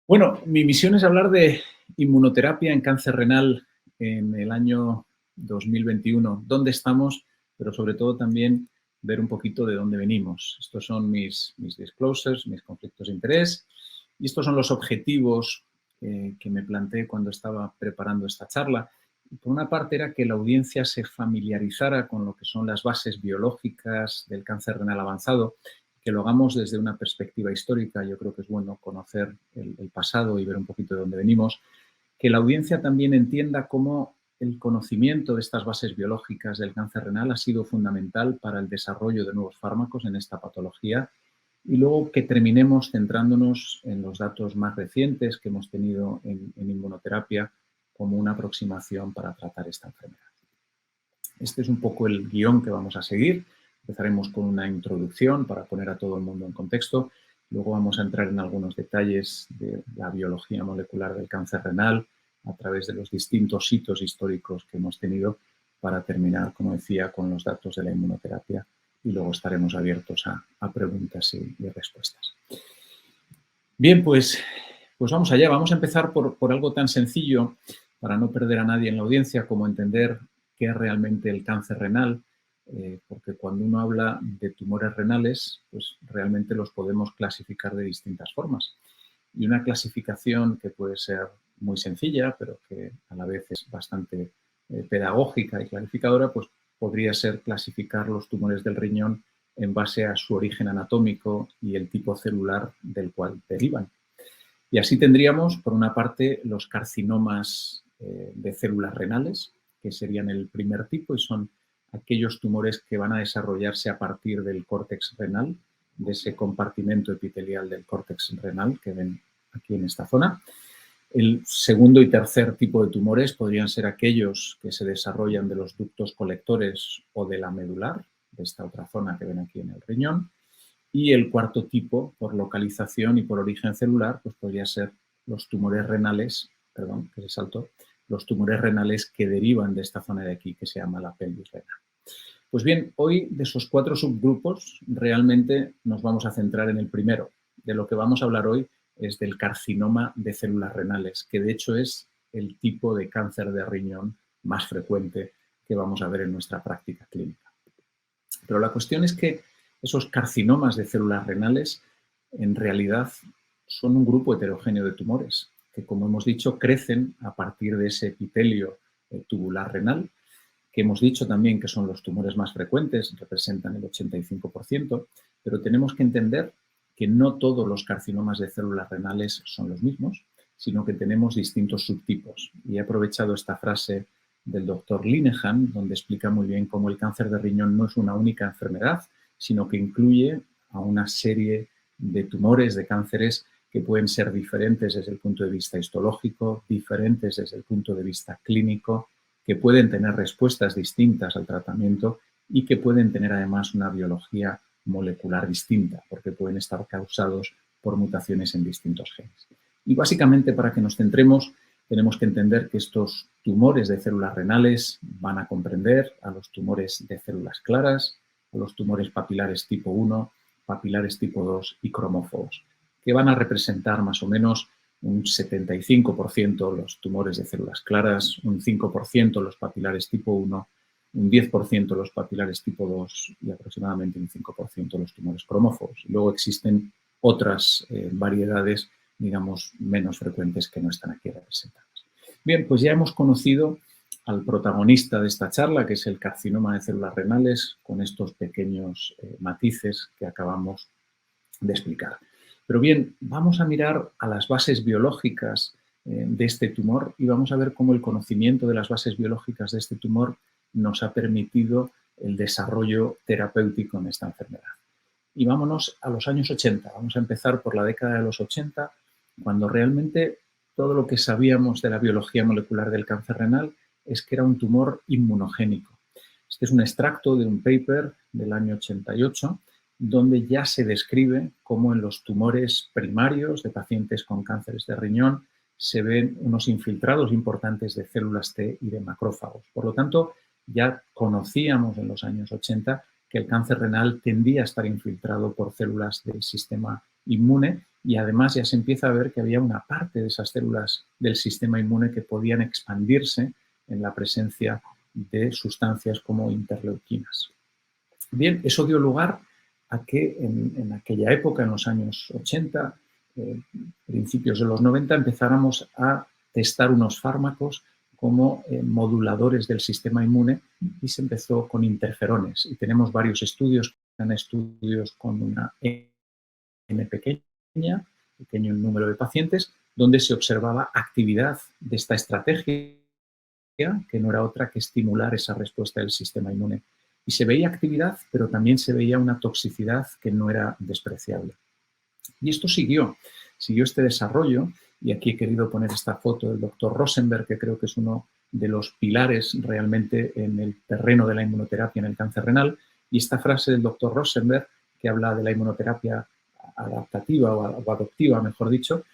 Bueno, mi misión es hablar de inmunoterapia en cáncer renal en el año 2021. ¿Dónde estamos? Pero sobre todo también ver un poquito de dónde venimos. Estos son mis disclosures, mis conflictos de interés y estos son los objetivos que me planteé cuando estaba preparando esta charla. Y por una parte era que la audiencia se familiarizara con lo que son las bases biológicas del cáncer renal avanzado, que lo hagamos desde una perspectiva histórica. Yo creo que es bueno conocer el pasado y ver un poquito de dónde venimos. Que la audiencia también entienda cómo el conocimiento de estas bases biológicas del cáncer renal ha sido fundamental para el desarrollo de nuevos fármacos en esta patología. Y luego que terminemos centrándonos en los datos más recientes que hemos tenido en inmunoterapia como una aproximación para tratar esta enfermedad. Este es un poco el guión que vamos a seguir. Empezaremos con una introducción para poner a todo el mundo en contexto. Luego vamos a entrar en algunos detalles de la biología molecular del cáncer renal a través de los distintos hitos históricos que hemos tenido para terminar, como decía, con los datos de la inmunoterapia y luego estaremos abiertos a preguntas y respuestas. Bien, pues vamos allá. Vamos a empezar por algo tan sencillo para no perder a nadie en la audiencia como entender qué es realmente el cáncer renal, porque cuando uno habla de tumores renales, pues realmente los podemos clasificar de distintas formas. Y una clasificación que puede ser muy sencilla, pero que a la vez es bastante pedagógica y clarificadora, pues podría ser clasificar los tumores del riñón en base a su origen anatómico y el tipo celular del cual derivan. Y así tendríamos, por una parte, los carcinomas de células renales, que serían el primer tipo y son aquellos tumores que van a desarrollarse a partir del córtex renal, de ese compartimento epitelial del córtex renal que ven aquí en esta zona. El segundo y tercer tipo de tumores podrían ser aquellos que se desarrollan de los ductos colectores o de la medular, de esta otra zona que ven aquí en el riñón. Y el cuarto tipo, por localización y por origen celular, pues podría ser los tumores renales, perdón, que se saltó, los tumores renales que derivan de esta zona de aquí, que se llama la pelvis renal. Pues bien, hoy de esos 4 subgrupos realmente nos vamos a centrar en el primero. De lo que vamos a hablar hoy es del carcinoma de células renales, que de hecho es el tipo de cáncer de riñón más frecuente que vamos a ver en nuestra práctica clínica. Pero la cuestión es que esos carcinomas de células renales en realidad son un grupo heterogéneo de tumores que, como hemos dicho, crecen a partir de ese epitelio tubular renal, que hemos dicho también que son los tumores más frecuentes, representan el 85%, pero tenemos que entender que no todos los carcinomas de células renales son los mismos, sino que tenemos distintos subtipos. Y he aprovechado esta frase del doctor Linehan, donde explica muy bien cómo el cáncer de riñón no es una única enfermedad, sino que incluye a una serie de tumores, de cánceres que pueden ser diferentes desde el punto de vista histológico, diferentes desde el punto de vista clínico, que pueden tener respuestas distintas al tratamiento y que pueden tener además una biología molecular distinta, porque pueden estar causados por mutaciones en distintos genes. Y básicamente, para que nos centremos, tenemos que entender que estos tumores de células renales van a comprender a los tumores de células claras, a los tumores papilares tipo 1, papilares tipo 2 y cromófobos, que van a representar más o menos un 75% los tumores de células claras, un 5% los papilares tipo 1, un 10% los papilares tipo 2 y aproximadamente un 5% los tumores cromófobos. Luego existen otras variedades, digamos, menos frecuentes que no están aquí representadas. Bien, pues ya hemos conocido al protagonista de esta charla, que es el carcinoma de células renales, con estos pequeños matices que acabamos de explicar. Pero bien, vamos a mirar a las bases biológicas de este tumor y vamos a ver cómo el conocimiento de las bases biológicas de este tumor nos ha permitido el desarrollo terapéutico en esta enfermedad. Y vámonos a los años 80. Vamos a empezar por la década de los 80, cuando realmente todo lo que sabíamos de la biología molecular del cáncer renal es que era un tumor inmunogénico. Este es un extracto de un paper del año 88, donde ya se describe cómo en los tumores primarios de pacientes con cánceres de riñón se ven unos infiltrados importantes de células T y de macrófagos. Por lo tanto, ya conocíamos en los años 80 que el cáncer renal tendía a estar infiltrado por células del sistema inmune, y además ya se empieza a ver que había una parte de esas células del sistema inmune que podían expandirse en la presencia de sustancias como interleuquinas. Bien, eso dio lugar a que en aquella época, en los años 80, principios de los 90, empezáramos a testar unos fármacos como moduladores del sistema inmune, y se empezó con interferones. Y tenemos varios estudios con una N pequeño número de pacientes, donde se observaba actividad de esta estrategia, que no era otra que estimular esa respuesta del sistema inmune. Y se veía actividad, pero también se veía una toxicidad que no era despreciable. Y esto siguió este desarrollo, y aquí he querido poner esta foto del doctor Rosenberg, que creo que es uno de los pilares realmente en el terreno de la inmunoterapia en el cáncer renal, y esta frase del doctor Rosenberg, que habla de la inmunoterapia adaptativa o adoptiva, mejor dicho,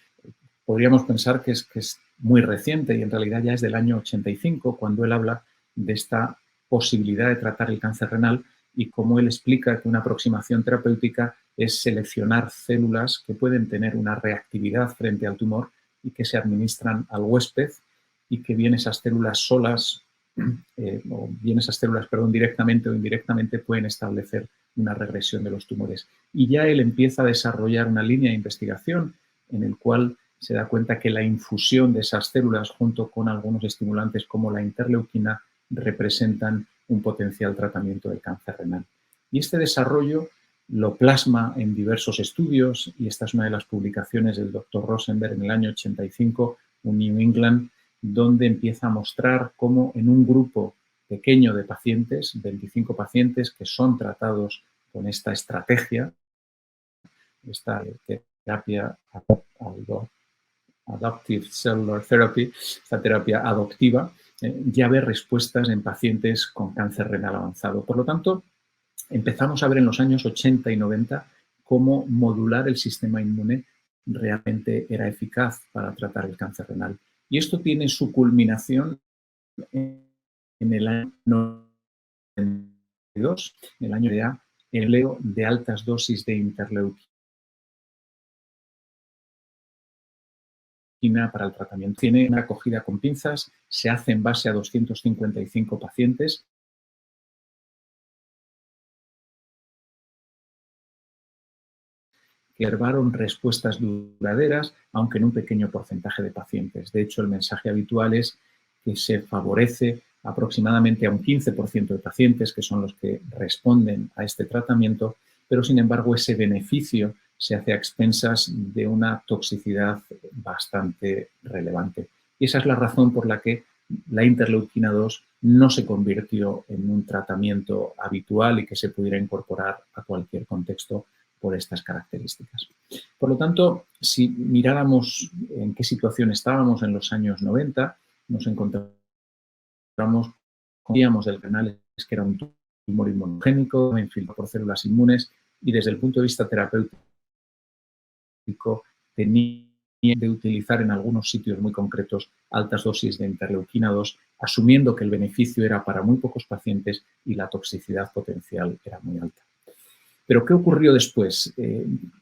podríamos pensar que es muy reciente, y en realidad ya es del año 85, cuando él habla de esta posibilidad de tratar el cáncer renal, y cómo él explica que una aproximación terapéutica es seleccionar células que pueden tener una reactividad frente al tumor y que se administran al huésped, y que bien esas células solas, o bien esas células, perdón, directamente o indirectamente pueden establecer una regresión de los tumores. Y ya él empieza a desarrollar una línea de investigación en el cual se da cuenta que la infusión de esas células junto con algunos estimulantes como la interleuquina representan un potencial tratamiento del cáncer renal. Y este desarrollo lo plasma en diversos estudios, y esta es una de las publicaciones del doctor Rosenberg en el año 85, un New England, donde empieza a mostrar cómo en un grupo pequeño de pacientes, 25 pacientes que son tratados con esta estrategia, esta terapia Adoptive Cellular Therapy, esta terapia adoptiva, ya ve respuestas en pacientes con cáncer renal avanzado. Por lo tanto, empezamos a ver en los años 80 y 90 cómo modular el sistema inmune realmente era eficaz para tratar el cáncer renal. Y esto tiene su culminación en el año 92, en el año de el empleo de altas dosis de interleuquina para el tratamiento. Tiene una acogida con pinzas, se hace en base a 255 pacientes. Que observaron respuestas duraderas, aunque en un pequeño porcentaje de pacientes. De hecho, el mensaje habitual es que se favorece aproximadamente a un 15% de pacientes, que son los que responden a este tratamiento, pero sin embargo ese beneficio se hace a expensas de una toxicidad bastante relevante. Y esa es la razón por la que la interleuquina 2 no se convirtió en un tratamiento habitual y que se pudiera incorporar a cualquier contexto por estas características. Por lo tanto, si miráramos en qué situación estábamos en los años 90, nos encontramos con del renal, que era un tumor inmunogénico infiltrado por células inmunes, y desde el punto de vista terapéutico tenía de utilizar en algunos sitios muy concretos altas dosis de interleuquina 2, asumiendo que el beneficio era para muy pocos pacientes y la toxicidad potencial era muy alta. Pero, ¿qué ocurrió después?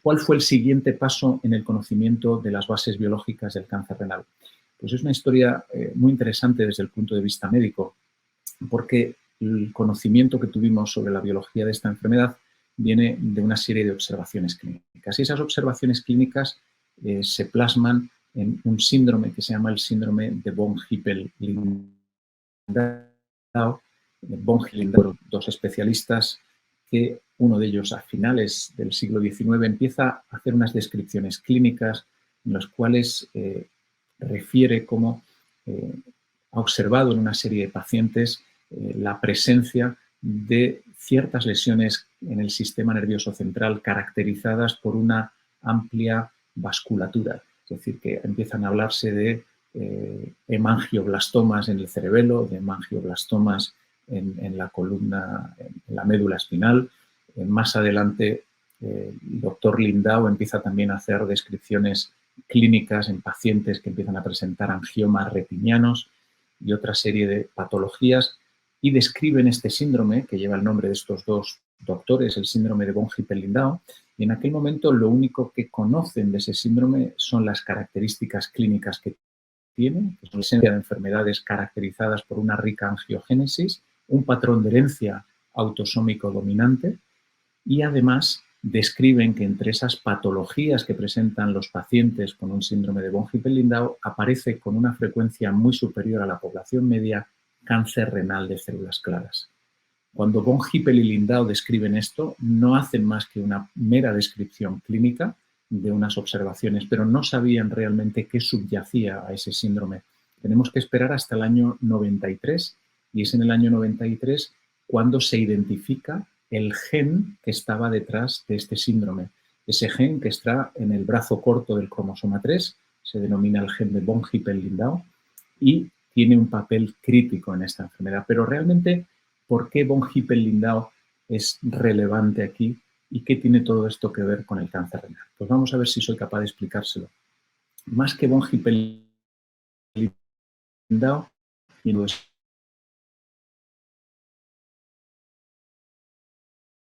¿Cuál fue el siguiente paso en el conocimiento de las bases biológicas del cáncer renal? Pues es una historia muy interesante desde el punto de vista médico, porque el conocimiento que tuvimos sobre la biología de esta enfermedad viene de una serie de observaciones clínicas. Y esas observaciones clínicas se plasman en un síndrome que se llama el síndrome de von Hippel-Lindau. Von Hippel-Lindau, dos especialistas, que uno de ellos a finales del siglo XIX empieza a hacer unas descripciones clínicas en las cuales refiere cómo ha observado en una serie de pacientes la presencia de ciertas lesiones en el sistema nervioso central caracterizadas por una amplia vasculatura. Es decir, que empiezan a hablarse de hemangioblastomas en el cerebelo, de hemangioblastomas en la columna, en la médula espinal. Más adelante, el doctor Lindau empieza también a hacer descripciones clínicas en pacientes que empiezan a presentar angiomas retinianos y otra serie de patologías, y describen este síndrome que lleva el nombre de estos dos doctores, el síndrome de von Hippel-Lindau, Y en aquel momento lo único que conocen de ese síndrome son las características clínicas que tiene, que es una esencia de enfermedades caracterizadas por una rica angiogénesis, un patrón de herencia autosómico dominante y además describen que entre esas patologías que presentan los pacientes con un síndrome de von Hippel-Lindau aparece con una frecuencia muy superior a la población media cáncer renal de células claras. Cuando von Hippel y Lindau describen esto, no hacen más que una mera descripción clínica de unas observaciones, pero no sabían realmente qué subyacía a ese síndrome. Tenemos que esperar hasta el año 93 y es en el año 93 cuando se identifica el gen que estaba detrás de este síndrome. Ese gen que está en el brazo corto del cromosoma 3, se denomina el gen de von Hippel-Lindau y tiene un papel crítico en esta enfermedad. Pero realmente, ¿por qué von Hippel-Lindau es relevante aquí y qué tiene todo esto que ver con el cáncer renal? Pues vamos a ver si soy capaz de explicárselo. Más que von Hippel-Lindau, y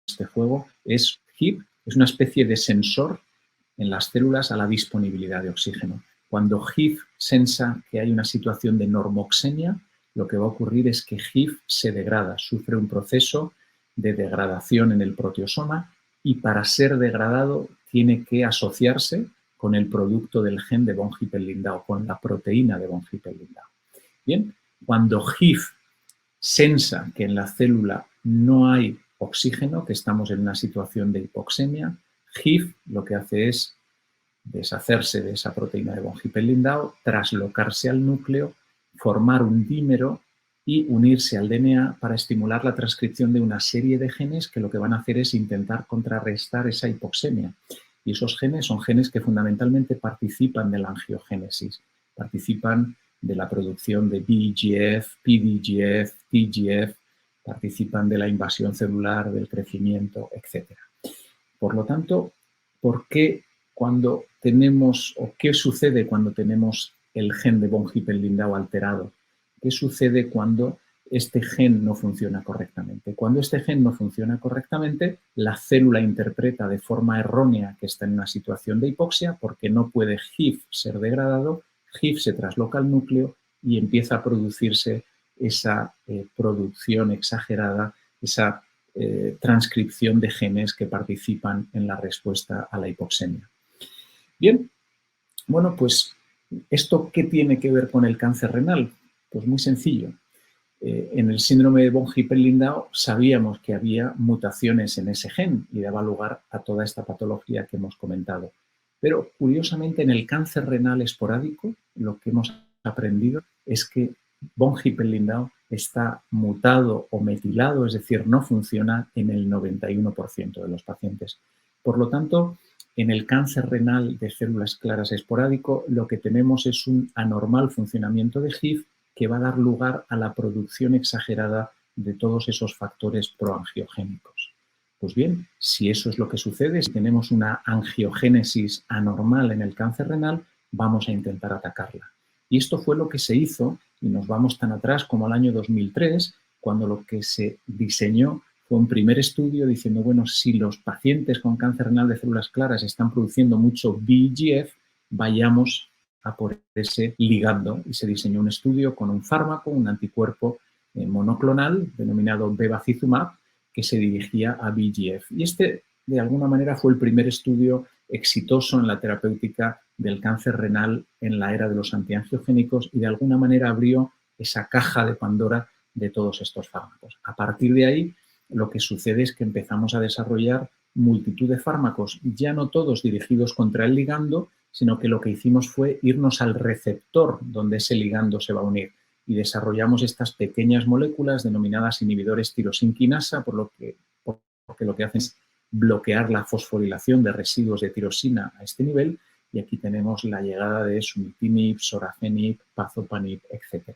este juego es HIP, es una especie de sensor en las células a la disponibilidad de oxígeno. Cuando HIF sensa que hay una situación de normoxemia, lo que va a ocurrir es que HIF se degrada, sufre un proceso de degradación en el proteosoma y para ser degradado tiene que asociarse con el producto del gen de von Hippel-Lindau, con la proteína de von Hippel-Lindau. Bien, cuando HIF sensa que en la célula no hay oxígeno, que estamos en una situación de hipoxemia, HIF lo que hace es deshacerse de esa proteína de von Hippel-Lindau, traslocarse al núcleo, formar un dímero y unirse al DNA para estimular la transcripción de una serie de genes que lo que van a hacer es intentar contrarrestar esa hipoxemia. Y esos genes son genes que fundamentalmente participan de la angiogénesis, participan de la producción de VEGF, PDGF, TGF, participan de la invasión celular, del crecimiento, etc. Por lo tanto, ¿por qué cuando tenemos, o qué sucede cuando tenemos el gen de von Hippel-Lindau alterado? ¿Qué sucede cuando este gen no funciona correctamente? Cuando este gen no funciona correctamente, la célula interpreta de forma errónea que está en una situación de hipoxia porque no puede HIF ser degradado, HIF se trasloca al núcleo y empieza a producirse esa producción exagerada, esa transcripción de genes que participan en la respuesta a la hipoxemia. Bien, bueno, pues, ¿esto qué tiene que ver con el cáncer renal? Pues muy sencillo. En el síndrome de von Hippel-Lindau sabíamos que había mutaciones en ese gen y daba lugar a toda esta patología que hemos comentado. Pero, curiosamente, en el cáncer renal esporádico, lo que hemos aprendido es que von Hippel-Lindau está mutado o metilado, es decir, no funciona en el 91% de los pacientes. Por lo tanto, en el cáncer renal de células claras esporádico, lo que tenemos es un anormal funcionamiento de HIF que va a dar lugar a la producción exagerada de todos esos factores proangiogénicos. Pues bien, si eso es lo que sucede, si tenemos una angiogénesis anormal en el cáncer renal, vamos a intentar atacarla. Y esto fue lo que se hizo, y nos vamos tan atrás como al año 2003, cuando lo que se diseñó fue un primer estudio diciendo, bueno, si los pacientes con cáncer renal de células claras están produciendo mucho VEGF, vayamos a por ese ligando. Y se diseñó un estudio con un fármaco, un anticuerpo monoclonal denominado bevacizumab, que se dirigía a VEGF. Y este, de alguna manera, fue el primer estudio exitoso en la terapéutica del cáncer renal en la era de los antiangiogénicos y de alguna manera abrió esa caja de Pandora de todos estos fármacos. A partir de ahí, lo que sucede es que empezamos a desarrollar multitud de fármacos, ya no todos dirigidos contra el ligando, sino que lo que hicimos fue irnos al receptor donde ese ligando se va a unir y desarrollamos estas pequeñas moléculas denominadas inhibidores tirosinquinasa, porque lo que hacen es bloquear la fosforilación de residuos de tirosina a este nivel, y aquí tenemos la llegada de sunitinib, sorafenib, pazopanib, etc.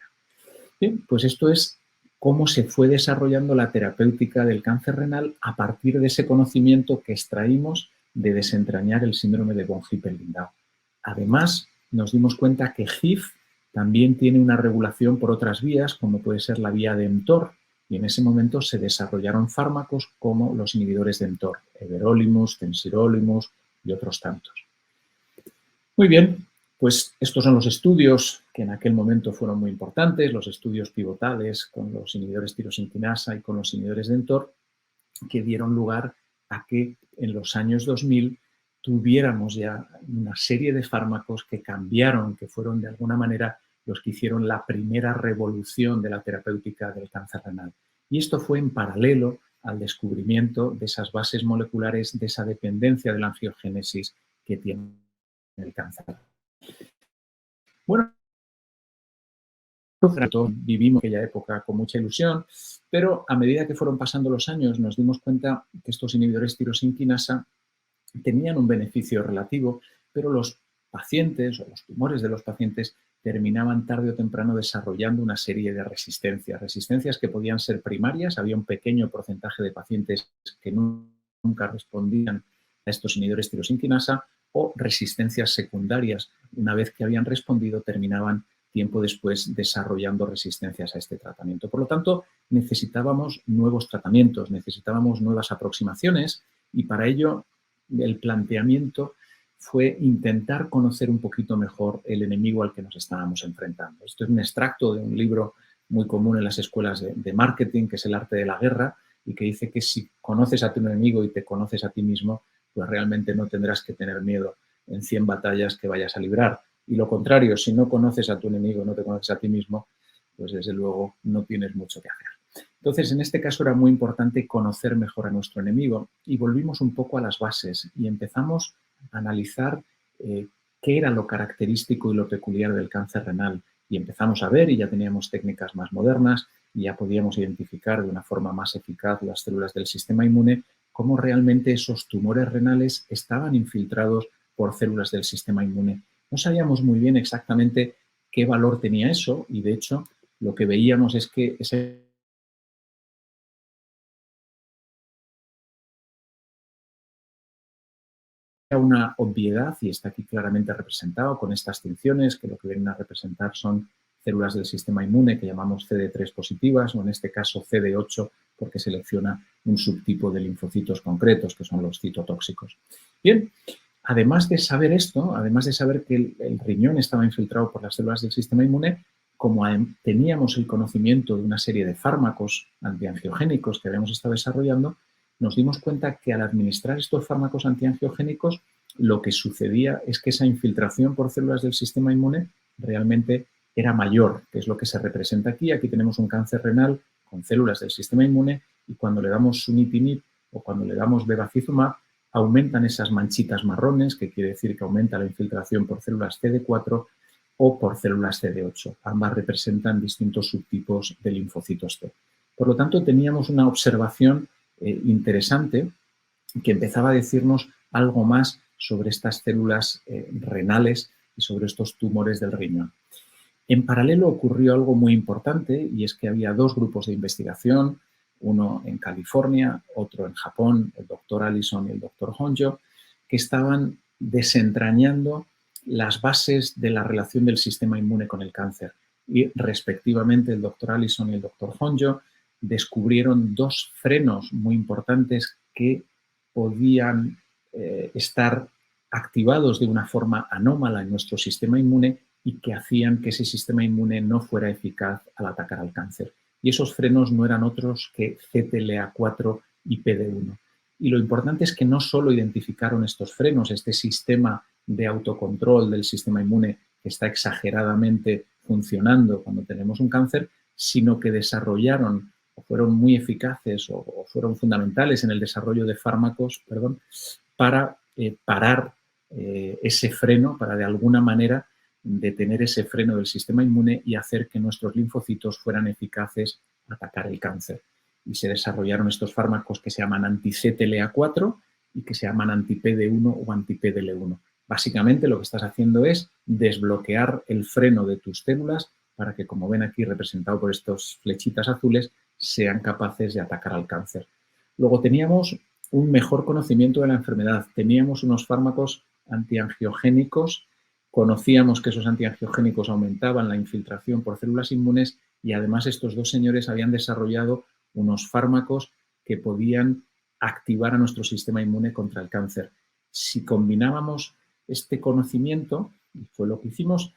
Bien, pues esto es cómo se fue desarrollando la terapéutica del cáncer renal a partir de ese conocimiento que extraímos de desentrañar el síndrome de von Hippel-Lindau. Además, nos dimos cuenta que HIF también tiene una regulación por otras vías, como puede ser la vía de mTOR, y en ese momento se desarrollaron fármacos como los inhibidores de mTOR, everolimus, temsirolimus y otros tantos. Muy bien, pues estos son los estudios que en aquel momento fueron muy importantes, los estudios pivotales con los inhibidores tirosinquinasa y con los inhibidores de mTOR, que dieron lugar a que en los años 2000 tuviéramos ya una serie de fármacos que cambiaron, que fueron de alguna manera los que hicieron la primera revolución de la terapéutica del cáncer renal. Y esto fue en paralelo al descubrimiento de esas bases moleculares, de esa dependencia de la angiogénesis que tiene el cáncer. Bueno, vivimos aquella época con mucha ilusión, pero a medida que fueron pasando los años nos dimos cuenta que estos inhibidores tirosinquinasa tenían un beneficio relativo, pero los pacientes o los tumores de los pacientes terminaban tarde o temprano desarrollando una serie de resistencias que podían ser primarias, había un pequeño porcentaje de pacientes que nunca respondían a estos inhibidores tirosinquinasa, o resistencias secundarias, una vez que habían respondido terminaban tiempo después desarrollando resistencias a este tratamiento. Por lo tanto, necesitábamos nuevos tratamientos, necesitábamos nuevas aproximaciones y para ello el planteamiento fue intentar conocer un poquito mejor el enemigo al que nos estábamos enfrentando. Esto es un extracto de un libro muy común en las escuelas de marketing, que es El arte de la guerra, y que dice que si conoces a tu enemigo y te conoces a ti mismo, pues realmente no tendrás que tener miedo en 100 batallas que vayas a librar. Y lo contrario, si no conoces a tu enemigo, no te conoces a ti mismo, pues desde luego no tienes mucho que hacer. Entonces, en este caso era muy importante conocer mejor a nuestro enemigo y volvimos un poco a las bases y empezamos a analizar qué era lo característico y lo peculiar del cáncer renal. Y empezamos a ver, y ya teníamos técnicas más modernas, y ya podíamos identificar de una forma más eficaz las células del sistema inmune, cómo realmente esos tumores renales estaban infiltrados por células del sistema inmune. No sabíamos muy bien exactamente qué valor tenía eso y, de hecho, lo que veíamos es que ese una obviedad y está aquí claramente representado con estas tinciones que lo que vienen a representar son células del sistema inmune que llamamos CD3 positivas o en este caso CD8 porque selecciona un subtipo de linfocitos concretos que son los citotóxicos. Bien, además de saber esto, además de saber que el riñón estaba infiltrado por las células del sistema inmune, como teníamos el conocimiento de una serie de fármacos antiangiogénicos que habíamos estado desarrollando, nos dimos cuenta que al administrar estos fármacos antiangiogénicos, lo que sucedía es que esa infiltración por células del sistema inmune realmente era mayor, que es lo que se representa aquí. Aquí tenemos un cáncer renal con células del sistema inmune y cuando le damos sunitinib o cuando le damos bevacizumab, aumentan esas manchitas marrones, que quiere decir que aumenta la infiltración por células CD4 o por células CD8. Ambas representan distintos subtipos de linfocitos T. Por lo tanto, teníamos una observación interesante que empezaba a decirnos algo más sobre estas células renales y sobre estos tumores del riñón. En paralelo ocurrió algo muy importante y es que había dos grupos de investigación, uno en California, otro en Japón, el doctor Allison y el doctor Honjo, que estaban desentrañando las bases de la relación del sistema inmune con el cáncer. Y respectivamente el doctor Allison y el doctor Honjo descubrieron dos frenos muy importantes que podían estar activados de una forma anómala en nuestro sistema inmune y que hacían que ese sistema inmune no fuera eficaz al atacar al cáncer. Y esos frenos no eran otros que CTLA4 y PD1. Y lo importante es que no solo identificaron estos frenos, este sistema de autocontrol del sistema inmune que está exageradamente funcionando cuando tenemos un cáncer, sino que desarrollaron o fueron muy eficaces o fueron fundamentales en el desarrollo de fármacos, para parar ese freno, para de alguna manera detener ese freno del sistema inmune y hacer que nuestros linfocitos fueran eficaces a atacar el cáncer. Y se desarrollaron estos fármacos que se llaman anti-CTLA4 y que se llaman anti-PD1 o anti-PDL1. Básicamente lo que estás haciendo es desbloquear el freno de tus células para que, como ven aquí representado por estas flechitas azules, sean capaces de atacar al cáncer. Luego teníamos un mejor conocimiento de la enfermedad. Teníamos unos fármacos antiangiogénicos, conocíamos que esos antiangiogénicos aumentaban la infiltración por células inmunes y además estos dos señores habían desarrollado unos fármacos que podían activar a nuestro sistema inmune contra el cáncer. Si combinábamos este conocimiento, y fue lo que hicimos,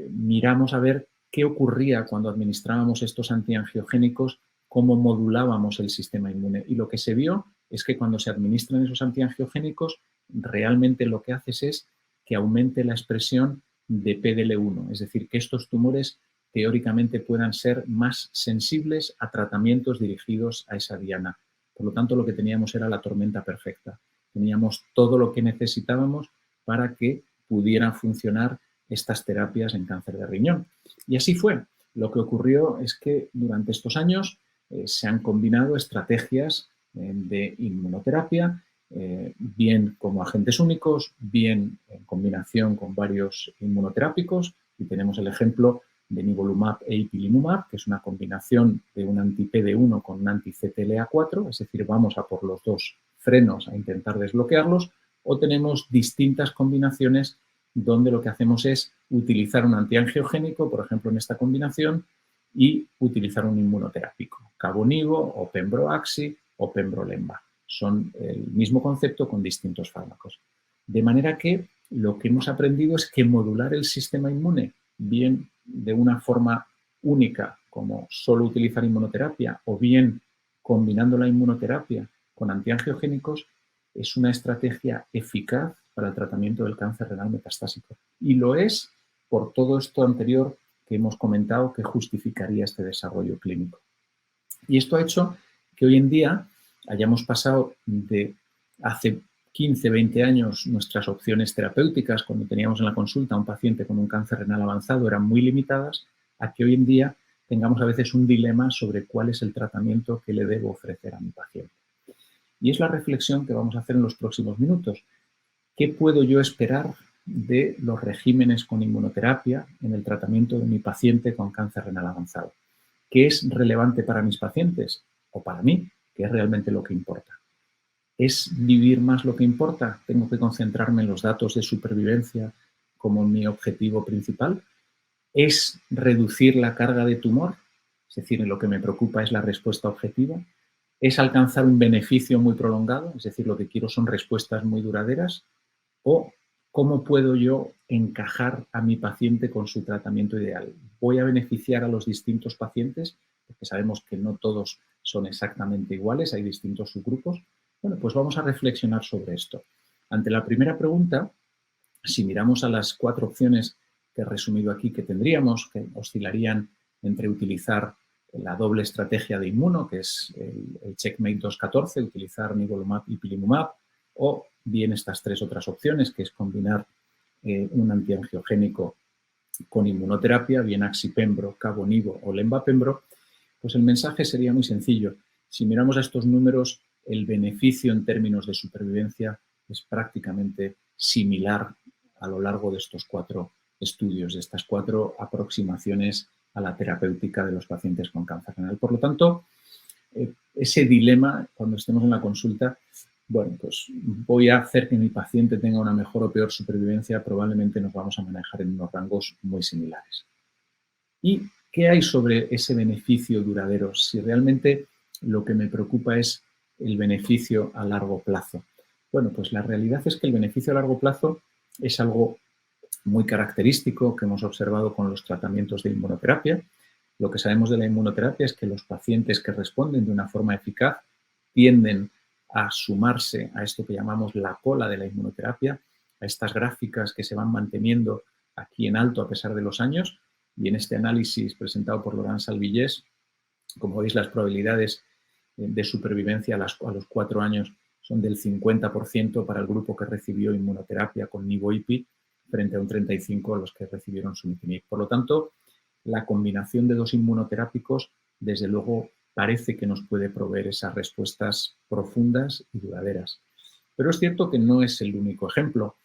miramos a ver qué ocurría cuando administrábamos estos antiangiogénicos, cómo modulábamos el sistema inmune. Y lo que se vio es que cuando se administran esos antiangiogénicos, realmente lo que haces es que aumente la expresión de PDL1, es decir, que estos tumores teóricamente puedan ser más sensibles a tratamientos dirigidos a esa diana. Por lo tanto, lo que teníamos era la tormenta perfecta. Teníamos todo lo que necesitábamos para que pudieran funcionar estas terapias en cáncer de riñón. Y así fue. Lo que ocurrió es que durante estos años se han combinado estrategias de inmunoterapia, bien como agentes únicos, bien en combinación con varios inmunoterápicos, y tenemos el ejemplo de nivolumab e ipilimumab, que es una combinación de un anti-PD1 con un anti-CTLA4, es decir, vamos a por los dos frenos a intentar desbloquearlos, o tenemos distintas combinaciones donde lo que hacemos es utilizar un antiangiogénico, por ejemplo, en esta combinación, y utilizar un inmunoterápico, Cabonivo o Pembroaxi o Pembrolizumab. Son el mismo concepto con distintos fármacos. De manera que lo que hemos aprendido es que modular el sistema inmune, bien de una forma única, como solo utilizar inmunoterapia, o bien combinando la inmunoterapia con antiangiogénicos, es una estrategia eficaz para el tratamiento del cáncer renal metastásico. Y lo es por todo esto anterior que hemos comentado que justificaría este desarrollo clínico. Y esto ha hecho que hoy en día hayamos pasado de hace 15, 20 años nuestras opciones terapéuticas, cuando teníamos en la consulta a un paciente con un cáncer renal avanzado, eran muy limitadas, a que hoy en día tengamos a veces un dilema sobre cuál es el tratamiento que le debo ofrecer a mi paciente. Y es la reflexión que vamos a hacer en los próximos minutos. ¿Qué puedo yo esperar de los regímenes con inmunoterapia en el tratamiento de mi paciente con cáncer renal avanzado? ¿Qué es relevante para mis pacientes o para mí? ¿Qué es realmente lo que importa? ¿Es vivir más lo que importa? ¿Tengo que concentrarme en los datos de supervivencia como mi objetivo principal? ¿Es reducir la carga de tumor? Es decir, lo que me preocupa es la respuesta objetiva. ¿Es alcanzar un beneficio muy prolongado? Es decir, lo que quiero son respuestas muy duraderas. ¿O cómo puedo yo encajar a mi paciente con su tratamiento ideal? ¿Voy a beneficiar a los distintos pacientes? Porque sabemos que no todos son exactamente iguales, hay distintos subgrupos. Bueno, pues vamos a reflexionar sobre esto. Ante la primera pregunta, si miramos a las 4 opciones que he resumido aquí que tendríamos, que oscilarían entre utilizar la doble estrategia de inmuno, que es el Checkmate 214, utilizar nivolumab y ipilimumab, o bien estas 3 otras opciones, que es combinar un antiangiogénico con inmunoterapia, bien axipembro, cabonivo o lenvapembro, pues el mensaje sería muy sencillo. Si miramos a estos números, el beneficio en términos de supervivencia es prácticamente similar a lo largo de estos 4 estudios, de estas 4 aproximaciones a la terapéutica de los pacientes con cáncer renal. Por lo tanto, ese dilema, cuando estemos en la consulta, bueno, pues voy a hacer que mi paciente tenga una mejor o peor supervivencia, probablemente nos vamos a manejar en unos rangos muy similares. ¿Y qué hay sobre ese beneficio duradero? Si realmente lo que me preocupa es el beneficio a largo plazo. Bueno, pues la realidad es que el beneficio a largo plazo es algo muy característico que hemos observado con los tratamientos de inmunoterapia. Lo que sabemos de la inmunoterapia es que los pacientes que responden de una forma eficaz tienden a sumarse a esto que llamamos la cola de la inmunoterapia, a estas gráficas que se van manteniendo aquí en alto a pesar de los años. Y en este análisis presentado por Laurent Salvillés, como veis, las probabilidades de supervivencia a los 4 años son del 50% para el grupo que recibió inmunoterapia con nivo-ipi, frente a un 35% a los que recibieron sunitinib. Por lo tanto, la combinación de 2 inmunoterápicos, desde luego, parece que nos puede proveer esas respuestas profundas y duraderas. Pero es cierto que no es el único ejemplo.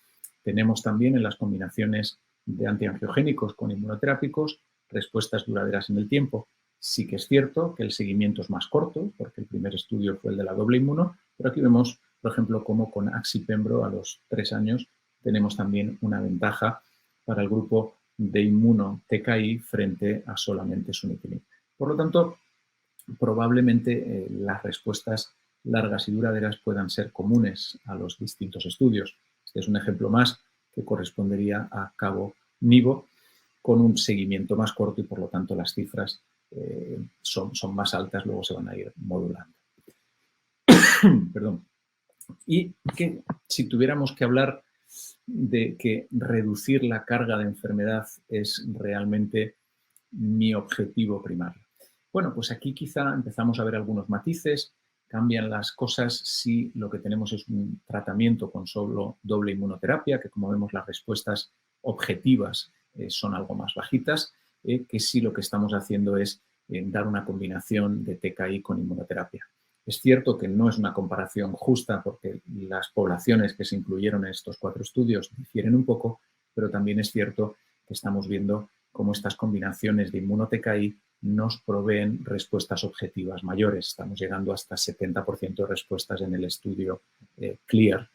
Tenemos también en las combinaciones de antiangiogénicos con inmunoterápicos respuestas duraderas en el tiempo. Sí que es cierto que el seguimiento es más corto, porque el primer estudio fue el de la doble inmuno, pero aquí vemos, por ejemplo, cómo con axipembro a los 3 años tenemos también una ventaja para el grupo de inmuno TKI frente a solamente sunitinib. Por lo tanto, probablemente las respuestas largas y duraderas puedan ser comunes a los distintos estudios. Este es un ejemplo más que correspondería a cabo-nivo, con un seguimiento más corto y por lo tanto las cifras son más altas, luego se van a ir modulando. Perdón. Y que si tuviéramos que hablar de que reducir la carga de enfermedad es realmente mi objetivo primario. Bueno, pues aquí quizá empezamos a ver algunos matices, cambian las cosas si lo que tenemos es un tratamiento con solo doble inmunoterapia, que como vemos las respuestas objetivas son algo más bajitas, que si lo que estamos haciendo es dar una combinación de TKI con inmunoterapia. Es cierto que no es una comparación justa porque las poblaciones que se incluyeron en estos 4 estudios difieren un poco, pero también es cierto que estamos viendo cómo estas combinaciones de inmuno-TKI nos proveen respuestas objetivas mayores. Estamos llegando hasta 70% de respuestas en el estudio CLEAR,